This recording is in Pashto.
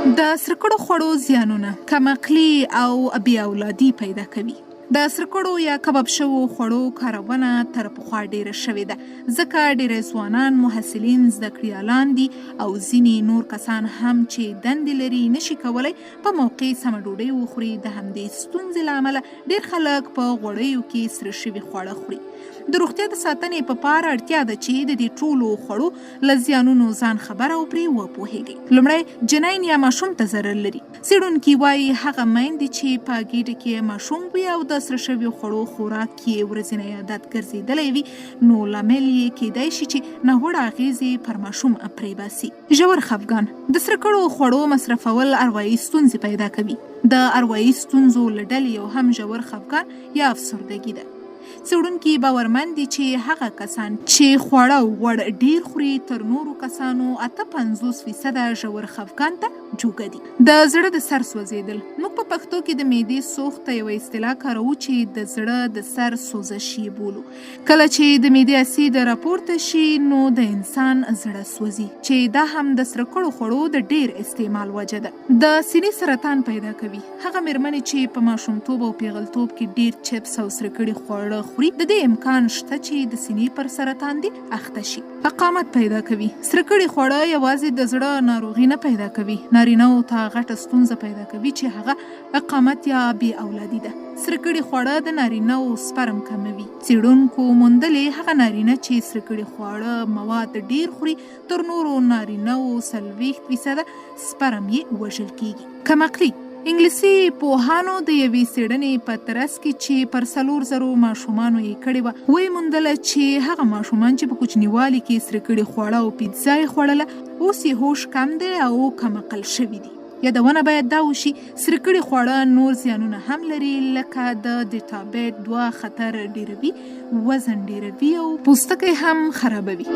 د سرکړو خوړو زیانونه کم عقلي او بې اولادي پیدا کوي. د سرکړو یا کباب شوو خوړو کارونه تر پخوا ډیره شوې ده، ځکه ډیری ځوانان محصلین زده کړیالان دي او ځینې نور کسان هم چې دندې لري نشي کولی په موقع سمه ډوډۍ وخوري. د همدې ستونزې له امله ډیر خلک په غوړیو کې سره شوي خواړه خوري. د روغتیا د ساتنې په پاره اړتیا ده چې د دې ټولو خوړو له زیانونو ځان خبر او پرې وپوهیږي. لومړی جنین یا ماشوم ته ضرر لري. څېړونکي وایي هغه میندې چې په ګېډه کې ماشوم وي او د سره شویو خوړو خوراک یې ورځنی عادت ګرځېدلی وي، نو لامل یې کیدای شي چې ناوړه اغېزې پر ماشوم پرې باسي. ژور خفګان د سرکړو خوړو مصرفول اروايي ستونزې پیدا کوي. د اروايي ستونزو له ډلې یو هم ژور خفګان یا افسردګي ده. څېړونکي باورمند دي چې هغه کسان چې خواړه غوړ ډیر خوري تر نورو کسانو 58% ژور خفګان ته جوګه دي. د زړه د سر سوځېدل، موږ په پښتو کې د معدې سوخت ته یوه اصطلاح کاروو چې د زړه د سر سوزش یې بولو. کله چې د معدې اسید راپورته شي نو د انسان زړه سوځي، چې دا هم د سرکړو خوړو د ډیر استعمال وجه ده. د سینې سرطان پیدا کوي. هغه مېرمنې چې په ماشومتوب او پیغلتوب کې ډیر چپس او سرکړي خواړه خوري، د دې امکان شته چې د سینې پر سرطان دي اخته شي. اقامت پیدا کوي. سرکړي خواړه یوازې د زړه ناروغي نه پیدا کوي، نارینه‌و ته غټه ستونزه پیدا کوي چې هغه اقامت یا بې اولادي ده. سرکړي خواړه د نارینه‌و سپرم کموي. څېړونکو موندلې هغه نارینه چې سرکړي خواړه مواد ډیر خوري تر نورو نارینه‌و 40% سپرم یې وژل کیږي. کم عقلي انګلیسي پوهانو د یوې څېړنې په ترڅ کې چې پر 4,000 ماشومانو یې کړې وه، ویې موندله چې هغه ماشومان چې په کوچنیوالي کې سرکړي خواړه او پیتزا یې خوړله، اوس یې هوش کم دی او کم عقل شوي دي. یادونه باید دا وشي سرکړي خواړه نور زیانونه هم لري، لکه د ډیټابیت 2 خطر ډیروي، وزن ډیروي او پوستکی هم خرابوي.